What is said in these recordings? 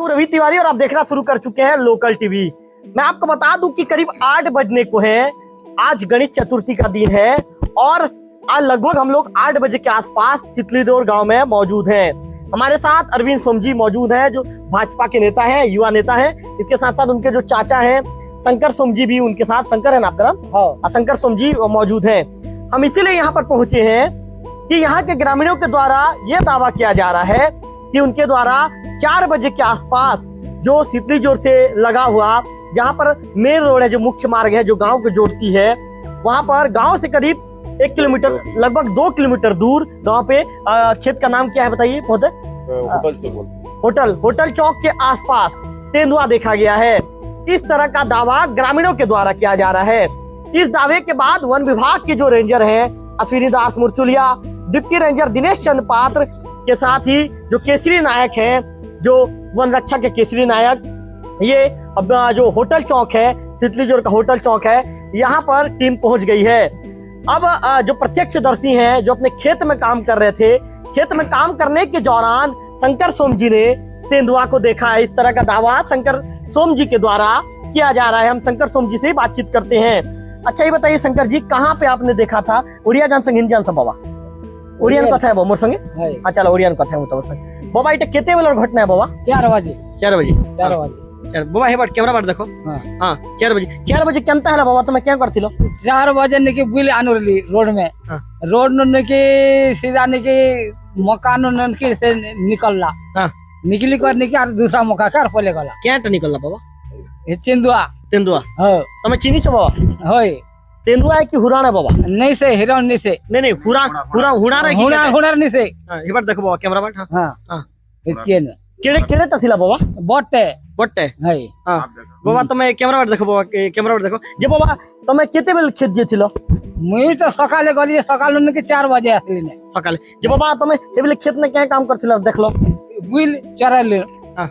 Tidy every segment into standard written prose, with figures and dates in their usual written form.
रवि तिवारी और आप देखना शुरू कर चुके हैं लोकल टीवी। मैं आपको बता दूं कि करीब 8 बजने को है। आज गणेश चतुर्थी का दिन है और आज लगभग हम लोग 8 बजे के आसपास सितलीदौर गांव में मौजूद हैं। हमारे साथ अरविंद सोमजी मौजूद हैं जो भाजपा के नेता हैं, युवा नेता हैं। इसके साथ साथ उनके जो चाचा हैं शंकर सोमजी भी उनके साथ, शंकर है ना आपका नाम? हाँ, शंकर सोमजी मौजूद हैं। हम इसीलिए यहाँ पर पहुंचे हैं कि यहाँ के ग्रामीणों के द्वारा ये दावा किया जा रहा है कि उनके द्वारा 4 बजे के आसपास जो सितलीदौर से लगा हुआ जहाँ पर मेन रोड है, जो मुख्य मार्ग है जो गांव को जोड़ती है, वहां पर गांव से करीब 1 किलोमीटर, लगभग 2 किलोमीटर दूर गांव पे खेत का नाम क्या है बताइए? होटल चौक के आसपास तेंदुआ देखा गया है। इस तरह का दावा ग्रामीणों के द्वारा किया जा रहा है। इस दावे के बाद वन विभाग के जो रेंजर हैं अश्विनी दास मुरचुलिया, डिप्टी रेंजर दिनेश चंद्र पात्र के साथ ही जो केसरी नायक हैं, जो वन रक्षा के केसरी नायक, ये अब जो होटल चौक है, सितलीदौर का होटल चौक है, यहाँ पर टीम पहुंच गई है। अब जो प्रत्यक्षदर्शी हैं जो अपने खेत में काम कर रहे थे, खेत में काम करने के दौरान शंकर सोमजी ने तेंदुआ को देखा है। इस तरह का दावा शंकर सोमजी के द्वारा किया जा रहा है। हम शंकर सोमजी से बातचीत करते हैं। अच्छा ये बताइए शंकर जी, कहाँ पे आपने देखा था? उड़िया जान संग हिंदी जान सब बाबा ओडियन कथा है मोर संगे? अच्छा ओडियन कथा है मोर संगे बाबा। इटा केते बेलर घटना है बाबा? 4 बजे बाबा हे बाट कैमरा बाट देखो। हां 4 बजे केनता हला बाबा? तुम्हें क्या करथिलो? 4 बजे निके बुल आनुरली रोड में, रोड न के सीधा निके मकान न के से निकलला। हां निकली करने के और दूसरा मौका कर पले गला। क्याटा निकलला बाबा? ए तेंदुआ हां तुम्हें चिनी छ बाबा? होय तेंदुआ है कि हुरान है बाबा? नहीं से हिरण नहीं से, नहीं हुरान है कि हुरान नहीं से। हां ये बात देखो बाबा कैमरा बाट। हां हां केड़े तसिला बाबा? बट्टे है। हां बाबा तुम्हें कैमरा बाट देखो बाबा, कैमरा बाट देखो जे बाबा तुम्हें केते बेल खेत जे थिलो? मुई तो सकाले गली, सकाल न के 4 बजे आसली ने सकाले। जे बाबा तुम्हें हे बेल खेत में क्या काम करथिलो देख लो? बुल चरले। हां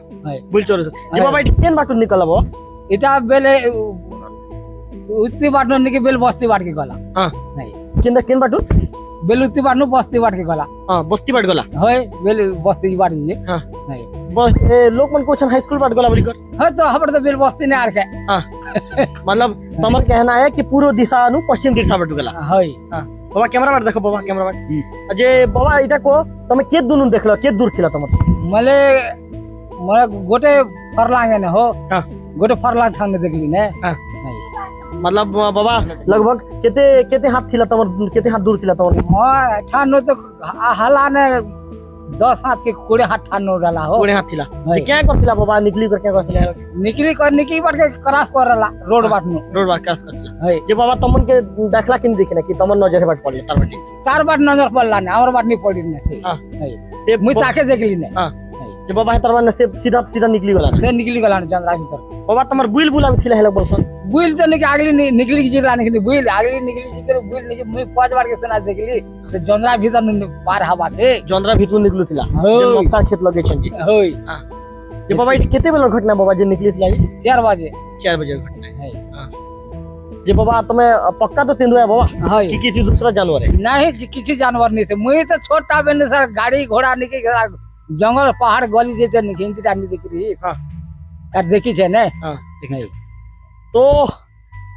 बुल चोर जे बाबा केन बाटू निकला बाबा? इटा बेले उच्ची बाटनो निके बेल बस्ती बाट के गला। हां नहीं केन बाटू? बेल उच्ची बाटनो बस्ती बाट के गला। हां बस्ती बाट गला होय, बेल बस्ती बाट ने। हां नहीं बस लोक मन कोचन हाई स्कूल बाट गला बोली कर। हां तो हमर तो बेल बस्ती ने आर के। हां मतलब तमर कहना है कि पूर्व दिशा नु पश्चिम दिशा बाट गला। होय। हां बाबा कैमरा बाट देखो बाबा, कैमरा बाट जे बाबा इटा को तमे के दुनु देखलो? के दूर छिला तमर? मले गोटे फरलांगे ने हो। हां गोटे फरलांग ठान में देखली ने। हां मतलब बाबा लगभग केते हाथ थिला तमर? केते हाथ दूर थिला तमर? हां ठानो तो हला ने 10 हाथ के 20 हाथ ठानो डाला हो। 20 हाथ थिला जे क्या करथिला बाबा? निकली कर क्या करथिला? निकली करने की बार के क्रॉस करला रोड बाट नो, रोड बाट क्रॉस करथिला है। जे बाबा तमन के देखला कि देखिना कि तमन नजर बाट पड़ले? तार बाट नजर पड़ला ने, और बाट नहीं पड़ी ने। हां से मुई ताके देखली ने। हां जे बाबा तरवा ने से सीधा निकली गला से, निकली गला जंगला भीतर। बाबा तमर बुल बुला थिला हेला बोलसन? बुल तो निके आगली निकली जिला निकली बुल आगली निकली जिकर बुल निके मुई 5 बार के सुना देखली तो जंगला भीतर न पार हवा थे, जंगला भीतर निकलु थिला जे मक्का खेत लगे छन जी। होय। हां जे बाबा केते बेल घटना बाबा जे निकली थिला? 4 बजे घटना है। हां जे बाबा तुम्हें पक्का तो तेंदुआ है बाबा कि किसी दूसरा जानवर है? नहीं किसी जानवर नहीं से, मुई तो छोटा बेन सर गाड़ी घोड़ा निके जंगल पहाड़ गली जैसे निकलती जानी दिख रही। हां यार देखी छे ने। हां नहीं तो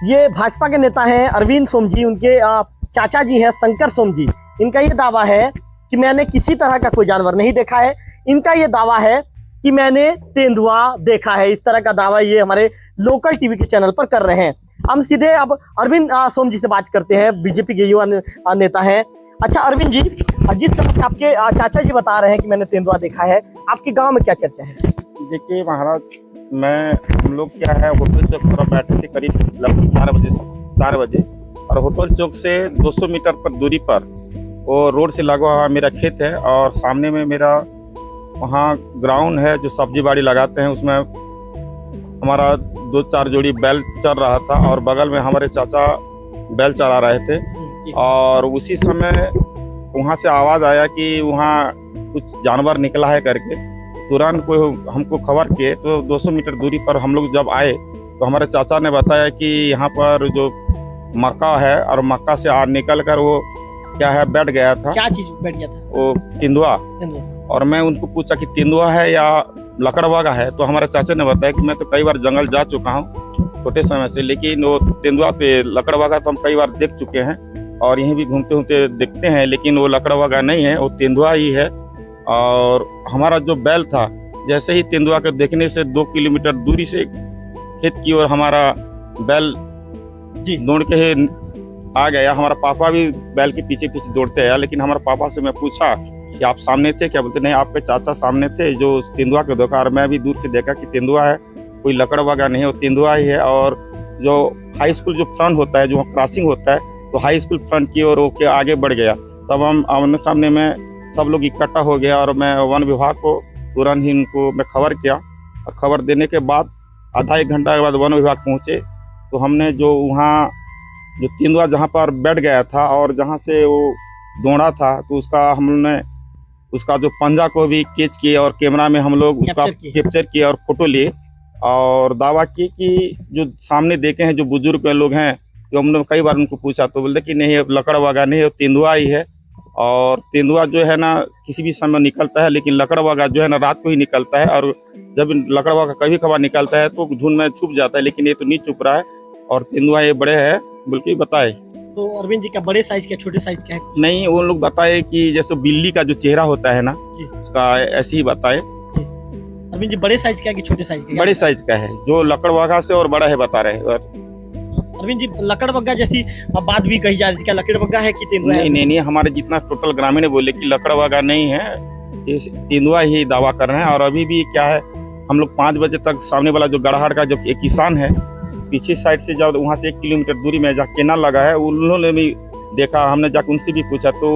ये भाजपा के नेता हैं अरविंद सोमजी, उनके चाचा जी हैं शंकर सोमजी। इनका ये दावा है कि मैंने किसी तरह का कोई जानवर नहीं देखा है। इनका ये दावा है कि मैंने तेंदुआ देखा है। इस तरह का दावा ये हमारे लोकल टीवी के चैनल पर कर रहे हैं। हम सीधे अब अरविंद सोमजी से बात करते हैं, बीजेपी के युवा नेता हैं। अच्छा अरविंद जी, जिस तरह से आपके चाचा जी बता रहे हैं कि मैंने तेंदुआ देखा है, आपके गांव में क्या चर्चा है? देखिए महाराज, हम लोग क्या है होटल चौक पर बैठे थे करीब लगभग 4 बजे और होटल चौक से 200 मीटर पर दूरी पर वो रोड से लगा हुआ मेरा खेत है और सामने में मेरा वहाँ ग्राउंड है जो सब्जी बाड़ी लगाते हैं, उसमें हमारा 2-4 जोड़ी बैल चल रहा था और बगल में हमारे चाचा बैल चला रहे थे। और उसी समय वहाँ से आवाज़ आया कि वहाँ कुछ जानवर निकला है करके। तुरंत कोई हमको खबर किए तो 200 मीटर दूरी पर हम लोग जब आए तो हमारे चाचा ने बताया कि यहाँ पर जो मक्का है और मक्का से निकल कर वो क्या है बैठ गया था। क्या चीज बैठ गया था? वो तेंदुआ। और मैं उनको पूछा कि तेंदुआ है या लकड़वागा है, तो हमारे चाचा ने बताया कि मैं तो कई बार जंगल जा चुका हूँ छोटे समय से, लेकिन वो तेंदुआ पे लकड़वागा तो हम कई बार देख चुके हैं और यहीं भी घूमते घूमते देखते हैं, लेकिन वो लकड़वागा नहीं है, वो तेंदुआ ही है। और हमारा जो बैल था, जैसे ही तेंदुआ के देखने से 2 किलोमीटर दूरी से खेत की ओर हमारा बैल जी दौड़ के आ गया। हमारा पापा भी बैल के पीछे पीछे दौड़ते आया, लेकिन हमारे पापा से मैं पूछा कि आप सामने थे क्या? बोलते नहीं, आपके चाचा सामने थे जो तेंदुआ के देखा, और मैं भी दूर से देखा कि तेंदुआ है, कोई लकड़वागा नहीं है, वो तेंदुआ ही है। और जो हाई स्कूल जो फ्रंट होता है, जो क्रॉसिंग होता है, तो हाई स्कूल फ्रंट की ओर होके आगे बढ़ गया। तब हम आमने सामने में सब लोग इकट्ठा हो गया और मैं वन विभाग को तुरंत ही उनको मैं खबर किया, और खबर देने के बाद आधा 1 घंटा के बाद वन विभाग पहुँचे। तो हमने जो वहाँ जो तेंदुआ जहाँ पर बैठ गया था और जहाँ से वो दौड़ा था, तो उसका हमने उसका जो पंजा को भी कैच किए और कैमरा में हम लोग उसका कैप्चर किए और फोटो लिए, और दावा की कि जो सामने देखे हैं जो बुजुर्ग लोग हैं, जो हमने कई बार उनको पूछा तो बोलते कि नहीं, लकड़वागा नहीं है, तेंदुआ ही है। और तेंदुआ जो है ना किसी भी समय निकलता है, लेकिन लकड़वागा जो है ना रात को ही निकलता है, और जब लकड़वागा कभी कभार निकलता है तो धुंध में छुप जाता है, लेकिन ये तो नहीं छुप रहा है और तेंदुआ ये बड़े है बोल के बताए। तो अरविंद जी, क्या बड़े साइज का छोटे साइज का है? नहीं, वो लोग बताए कि जैसे बिल्ली का जो चेहरा होता है ना जी, उसका ऐसे ही बताए। अरविंद जी, बड़े साइज का है कि छोटे साइज का? बड़े साइज का है, जो लकड़वागा से और बड़ा है बता रहे हैं। अरविंद जी, लकड़बग्गा जैसी बात भी कही जा रही थी, क्या लकड़बग्गा है कि तेंदुआ है? नहीं, हमारे जितना टोटल ग्रामीण बोले कि लकड़वागा नहीं है, ये तेंदुआ ही दावा कर रहे हैं। और अभी भी क्या है, हम लोग 5 बजे तक सामने वाला जो गड़हाड़ का जो एक किसान है, पीछे साइड से जाओ, वहाँ से 1 किलोमीटर दूरी में जहाँ केनाल लगा है, उन्होंने भी देखा। हमने जाकर उनसे भी पूछा तो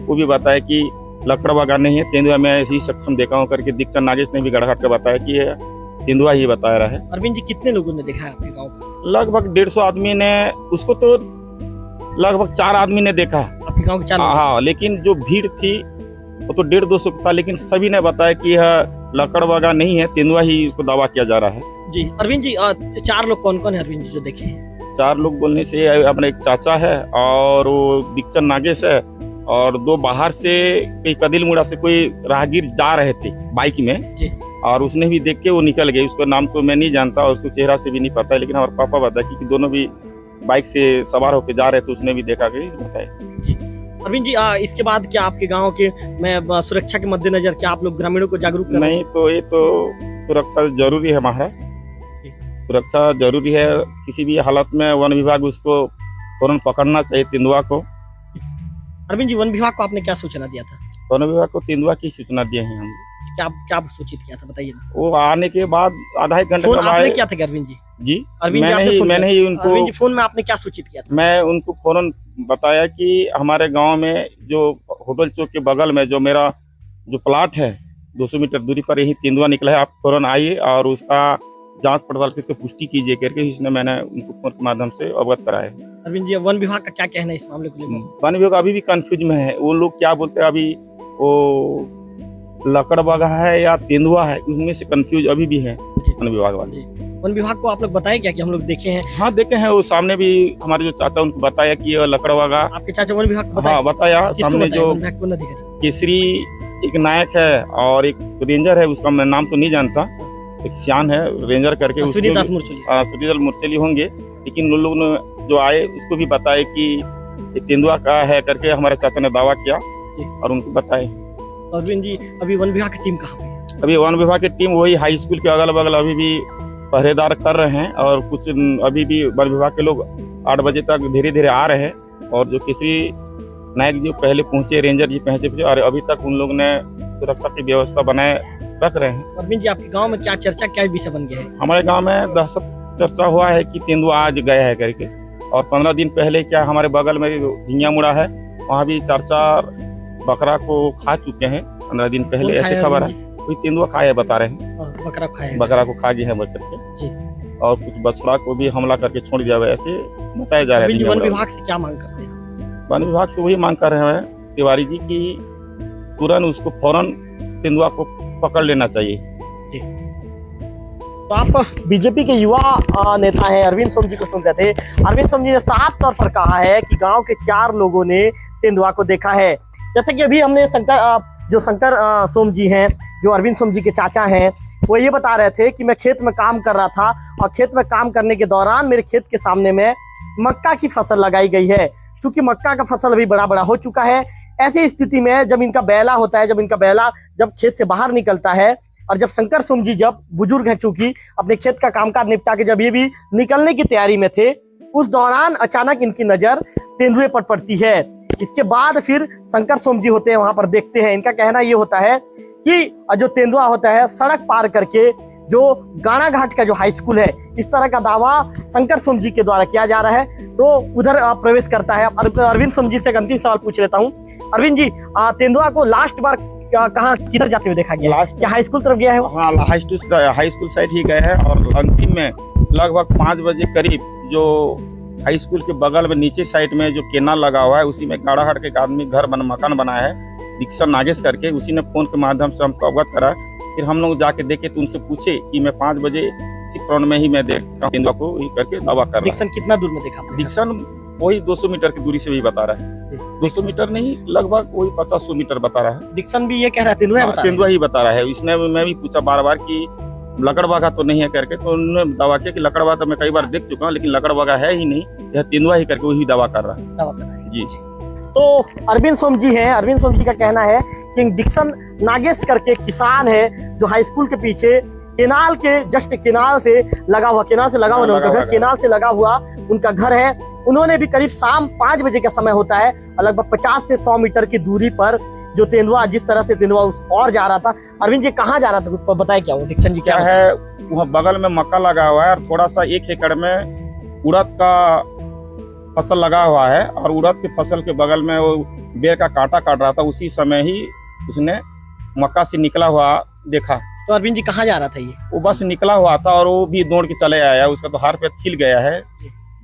वो भी बताया कि लकड़वागा नहीं है, तेंदुआ मैं ऐसे ही सक्षम देखा हूँ करके दिक्कत नागेश ने भी गड़हाट का बताया कि ये तेंदुआ ही बताया रहा है। अरविंद जी, कितने लोगों ने देखा है आपके गाँव का? लगभग 150 आदमी ने, उसको तो लगभग 4 आदमी ने देखा आपके गाँव के 4? हाँ, लेकिन जो भीड़ थी वो तो 150-200 था, लेकिन सभी ने बताया कि यह लकड़वागा नहीं है, तेंदुआ ही इसको दावा किया जा रहा है। जी अरविंद जी, 4 लोग कौन कौन है अरविंद जी जो देखे हैं? 4 लोग बोलने से अपने एक चाचा है और वो दिक्चन नागेश है, और 2 बाहर से कई कदिल मुड़ा से कोई राहगीर जा रहे थे बाइक में जी, और उसने भी देख के वो निकल गए। उसका नाम तो मैं नहीं जानता, उसको चेहरा से भी नहीं पता है, लेकिन हमारे पापा बताया कि दोनों भी बाइक से सवार होकर जा रहे थे, उसने भी देखा कि बताया। अरविंद जी, इसके बाद क्या आपके गांव के में सुरक्षा के मद्देनजर क्या आप लोग ग्रामीणों को जागरूक कर रहे हैं? नहीं, तो ये तो सुरक्षा जरूरी है महाराज, सुरक्षा जरूरी है। किसी भी हालत में वन विभाग उसको फौरन पकड़ना चाहिए तेंदुआ को। अरविंद जी, वन विभाग को आपने क्या सूचना दिया था? वन विभाग को तेंदुआ की सूचना दिए हैं हम। क्या सूचित किया था, बताइए ना। वो आने के बाद आधा 1 घंटे फोन बाद आपने क्या था अरविंद जी? जी, अरविंद जी, मैंने ही उनको अरविंद जी, फोन में आपने क्या सूचित किया था? मैं उनको फौरन बताया कि हमारे गांव में जो होटल चौक के बगल में जो मेरा जो प्लाट है 200 मीटर दूरी पर यही तेंदुआ निकला है, आप फौरन आइए और उसका जांच पड़ताल की पुष्टि कीजिए करके इसने मैंने उनको फोन के माध्यम से अवगत कराया। अरविंद जी, वन विभाग का क्या कहना है इस मामले को लेकर? वन विभाग अभी भी कंफ्यूज में है, वो लोग क्या बोलते हैं अभी, वो लकड़वागा है या तेंदुआ है, उसमें से कंफ्यूज अभी भी है वन विभाग वाले। वन विभाग को आप लोग बताए क्या कि हम लोग देखे हैं? हाँ, देखे हैं, वो सामने भी हमारे जो चाचा उनको बताया कि ये लकड़वागा। आपके चाचा वन विभाग को बताया? हाँ, बताया। सामने जो केसरी एक नायक है और एक रेंजर है, उसका मैं नाम तो नहीं जानता, एक सियान है रेंजर करके, सुनीदास मुर्चली होंगे, लेकिन उन लोगों ने जो आए उसको भी बताए कि ये तेंदुआ का है करके हमारे चाचा ने दावा किया और उनको बताए। अरविंद जी, अभी वन विभाग की टीम कहाँ पे? अभी वन विभाग की टीम वही हाई स्कूल के अगल बगल अभी भी पहरेदार कर रहे हैं, और कुछ अभी भी वन विभाग के लोग 8 बजे तक धीरे धीरे आ रहे हैं, और जो केसरी नायक जी पहले पहुंचे, रेंजर जी पहुंचे, और अभी तक उन लोग ने सुरक्षा की व्यवस्था बनाए रख रहे हैं। अरविंद जी, आपके गांव में क्या चर्चा, क्या विषय बन गया है? हमारे गांव में दहशत चर्चा हुआ है कि तेंदुआ आज गया है करके, और 15 दिन पहले क्या हमारे बगल में हिंगिया मुड़ा है, वहाँ भी 4 बकरा को खा चुके हैं 15 दिन पहले, ऐसे खबर है। कोई तेंदुआ खाया बता रहे हैं, बकरा को खा गया है बोल करके, और कुछ बछड़ा को भी हमला करके छोड़ दिया है, ऐसे बताया जा रहा है। वन विभाग से क्या मांग करते हैं? वन विभाग से वही मांग कर रहे हैं तिवारी जी की तुरंत उसको फौरन तेंदुआ को पकड़ लेना चाहिए। तो आप बीजेपी के युवा नेता हैं अरविंद सोम जी को सुनते थे। अरविंद सोम जी ने साफ तौर पर कहा है कि गांव के 4 लोगों ने तेंदुआ को देखा है। जैसे कि अभी हमने शंकर सोम जी हैं, जो अरविंद सोम जी के चाचा हैं, वो ये बता रहे थे कि मैं खेत में काम कर रहा था और खेत में काम करने के दौरान मेरे खेत के सामने में मक्का की फसल लगाई गई है। चूंकि मक्का का फसल अभी बड़ा बड़ा हो चुका है, ऐसी स्थिति में जब इनका बैला होता है, जब खेत से बाहर निकलता है और जब शंकर सोम जी जब बुजुर्ग हैं, चूंकि अपने खेत का कामकाज निपटा के जब ये भी निकलने की तैयारी में थे, उस दौरान अचानक इनकी नजर तेंदुए पर पड़ती है। इसके बाद फिर शंकर सोम जी होते हैं वहां पर, देखते हैं। इनका कहना ये होता है कि जो तेंदुआ होता है सड़क पार करके जो गाना घाट का जो हाई स्कूल है, इस तरह का दावा शंकर सोम जी के द्वारा किया जा रहा है, तो उधर प्रवेश करता है। अरविंद सोम जी से एक अंतिम सवाल पूछ लेता हूँ। अरविंद जी, तेंदुआ को लास्ट बार कहाँ किधर जाते हुए देखा गया? क्या हाई स्कूल तरफ गया है? हाँ, हाई स्कूल साइड ही गए हैं और अंतिम में लगभग 5 बजे करीब जो हाई स्कूल के बगल में नीचे साइड में जो केनाल लगा हुआ है, उसी में गाड़ाहाट के एक आदमी मकान बनाया है, दीक्षण नागेश करके। उसी ने फोन के माध्यम से हमको अवगत करा। फिर हम लोग जाके देखे तो उनसे पूछे कि मैं 5 बजे इसी क्रॉन में ही मैं देखता हूँ तेंदुआ को, यही करके दावा कर रहा है। दीक्षण कितना दूर में देखा? दीक्षण वही 200 मीटर की दूरी से भी बता रहा है। 200 मीटर नहीं, लगभग वही 50-100 मीटर बता रहा है। दीक्षण भी ये कह रहा है तेंदुआ ही बता रहा है। इसने मैं भी पूछा बार बार कि लकड़बागा तो नहीं है करके, तो उन्होंने दावा किया कि लकड़बागा तो मैं कई बार देख चुका हूँ, लेकिन लकड़बागा है ही नहीं, यह तेंदुआ ही करके वही दावा कर रहा है। जी। तो अरविंद सोम जी हैं, अरविंद सोम जी का कहना है कि दीक्षण नागेश करके किसान है जो हाई स्कूल के पीछे केनाल के जस्ट केनाल से लगा हुआ उनका घर है। उन्होंने भी करीब शाम 5 बजे का समय होता है, लगभग 50 से 100 मीटर की दूरी पर जो तेंदुआ, जिस तरह से तेंदुआ उस और जा रहा था। अरविंद जी कहाँ जा रहा था, बताए क्या वो दीक्षण जी? क्या है, वहाँ बगल में मक्का लगा हुआ है और थोड़ा सा 1 एकड़ में उड़द का फसल लगा हुआ है, और उड़द की फसल के बगल में वो बेर का कांटा काट रहा था। उसी समय ही उसने मक्का से निकला हुआ देखा। तो अरविंद जी कहाँ जा रहा था ये? वो बस निकला हुआ था और वो भी दौड़ के चले आया। उसका तो हाथ पैर छिल गया है,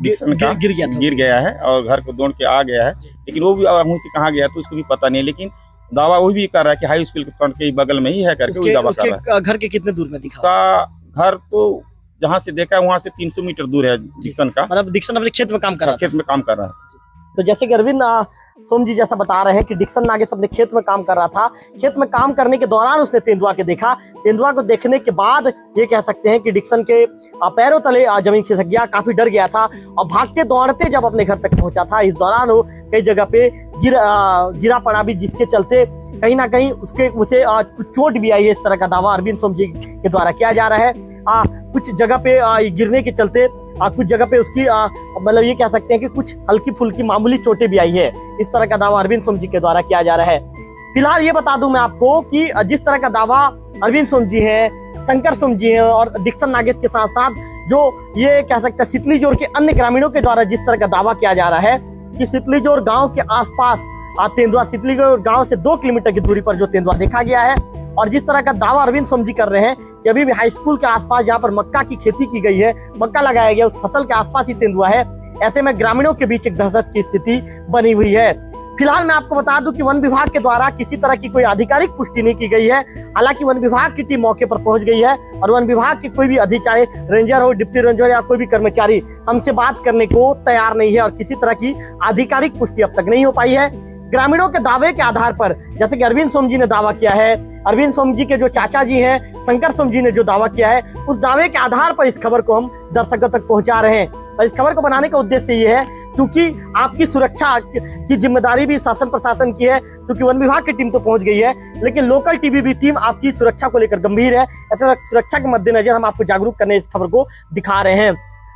गिर गया है और घर को दौड़ के आ गया है। लेकिन वो भी मुँह से कहाँ गया तो उसको भी पता नहीं। लेकिन दावा वो भी कर रहा है कि हाई स्कूल के फ्रंट के बगल में ही है करके वो दावा कर रहा है। घर के कितने दूर में दिखा? उसका घर तो जहाँ से देखा है वहाँ से 300 मीटर दूर है दीक्षण का। मतलब दीक्षण अपने खेत में काम कर रहा है। तो जैसे कि अरविंद सोम जी जैसा बता रहे हैं कि दीक्षण नागेश अपने खेत में काम कर रहा था। खेत में काम करने के दौरान उसने तेंदुआ के देखा। तेंदुआ को देखने के बाद ये कह सकते हैं कि दीक्षण के पैरों तले जमीन खिसक गया, काफी डर गया था और भागते दौड़ते जब अपने घर तक पहुंचा था, इस दौरान वो कई जगह पे गिरा पड़ा भी, जिसके चलते कहीं ना कहीं उसे कुछ चोट भी आई है। इस तरह का दावा अरविंद सोम जी के द्वारा किया जा रहा है। कुछ जगह पे गिरने के चलते कुछ जगह पे उसकी मतलब ये कह सकते हैं कि कुछ हल्की फुल्की मामूली चोटें भी आई है। इस तरह का दावा अरविंद सोम जी के द्वारा किया जा रहा है। फिलहाल ये बता दूं मैं आपको कि जिस तरह का दावा अरविंद सोम जी हैं, शंकर सोम जी हैं और दीक्षण नागेश के साथ साथ जो ये कह सकते हैं सितलीजोर के अन्य ग्रामीणों के द्वारा जिस तरह का दावा किया जा रहा है कि सितलीजोर गाँव के आसपास तेंदुआ, सितलीजोर गाँव से 2 किलोमीटर की दूरी पर जो तेंदुआ देखा गया है, और जिस तरह का दावा अरविंद सोम जी कर रहे हैं कि अभी भी हाई स्कूल के आसपास जहाँ पर मक्का की खेती की गई है, मक्का लगाया गया, उस फसल के आसपास ही तेंदुआ है। ऐसे में ग्रामीणों के बीच एक दहशत की स्थिति बनी हुई है। फिलहाल मैं आपको बता दूं कि वन विभाग के द्वारा किसी तरह की कोई आधिकारिक पुष्टि नहीं की गई है। हालांकि वन विभाग की टीम मौके पर पहुंच गई है और वन विभाग की कोई भी अधिकारी, रेंजर हो, डिप्टी रेंजर या कोई भी कर्मचारी हमसे बात करने को तैयार नहीं है और किसी तरह की आधिकारिक पुष्टि अब तक नहीं हो पाई है। ग्रामीणों के दावे के आधार पर, जैसे कि अरविंद सोम जी ने दावा किया है, अरविंद सोम जी के जो चाचा जी हैं शंकर सोम जी ने जो दावा किया है, उस दावे के आधार पर इस खबर को हम दर्शकों तक पहुंचा रहे हैं। और इस खबर को बनाने का उद्देश्य ये है क्योंकि आपकी सुरक्षा की जिम्मेदारी भी शासन प्रशासन की है। क्योंकि वन विभाग की टीम तो पहुंच गई है, लेकिन लोकल टीवी भी टीम आपकी सुरक्षा को लेकर गंभीर है। ऐसे सुरक्षा के मद्देनजर हम आपको जागरूक करने इस खबर को दिखा रहे हैं।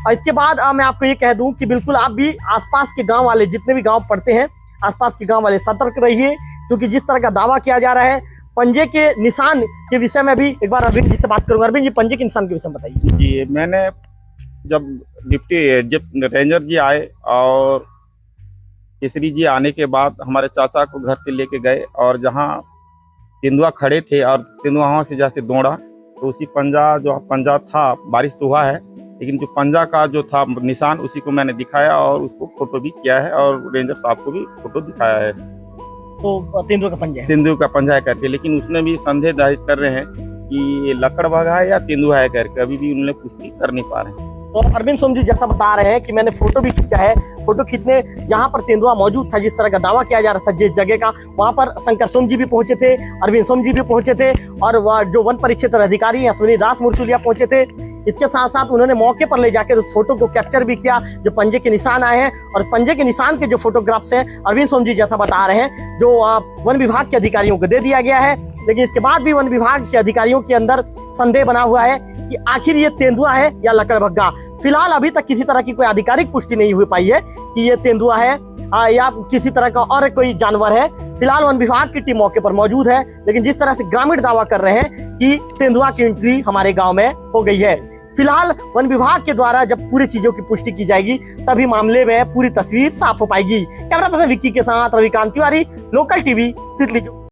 और इसके बाद मैं आपको ये कह दूं कि बिल्कुल आप भी आसपास के गाँव वाले, जितने भी गाँव पड़ते हैं, आसपास के गांव वाले सतर्क रहिए, क्योंकि जिस तरह का दावा किया जा रहा है पंजे के निशान के विषय में भी एक बार अरविंद जी से बात करूंगा। अरविंद जी, पंजे के निशान के विषय में बताइए। जी, मैंने जब डिप्टी रेंजर जी आए और केसरी जी आने के बाद हमारे चाचा को घर से लेके गए और जहां तेंदुआ खड़े थे और तेंदुआ वहां से जैसे दौड़ा तो उसी पंजा था, बारिश तो हुआ है लेकिन जो पंजा का जो था निशान उसी को मैंने दिखाया और उसको फोटो भी किया है और रेंजर साहब को भी फोटो दिखाया है। तो तेंदुआ का पंजा है करके, लेकिन उसने भी संदेह जाहिर कर रहे हैं कि ये लकड़बागा है या तेंदुआ है करके, अभी भी उन्होंने पुष्टि कर नहीं पा रहे हैं। तो अरविंद सोम जी जैसा बता रहे हैं कि मैंने फोटो भी खींचा है, फोटो खींचने जहां पर तेंदुआ मौजूद था, जिस तरह का दावा किया जा रहा था जिस जगह का, वहां पर शंकर सोम जी भी पहुंचे थे, अरविंद सोम जी भी पहुंचे थे और वह जो वन परिक्षेत्र अधिकारी अश्विनी दास मुरचुलिया पहुंचे थे। इसके साथ साथ उन्होंने मौके पर ले जाकर उस फोटो को कैप्चर भी किया, जो पंजे के निशान आए हैं, और पंजे के निशान के जो फोटोग्राफ्स हैं अरविंद सोम जी जैसा बता रहे हैं, जो वन विभाग के अधिकारियों को दे दिया गया है। लेकिन इसके बाद भी वन विभाग के अधिकारियों के अंदर संदेह बना हुआ है कि आखिर ये तेंदुआ है या लकड़बग्गा। फिलहाल अभी तक किसी तरह की कोई आधिकारिक पुष्टि नहीं हो पाई है कि ये तेंदुआ है या किसी तरह का और कोई जानवर है। फिलहाल वन विभाग की टीम मौके पर मौजूद है, लेकिन जिस तरह से ग्रामीण दावा कर रहे हैं कि तेंदुआ की एंट्री हमारे गांव में हो गई है। फिलहाल वन विभाग के द्वारा जब पूरी चीजों की पुष्टि की जाएगी तभी मामले में पूरी तस्वीर साफ हो पाएगी। कैमरा पर्सन विक्की के साथ रविकांत तिवारी, लोकल टीवी, सितली।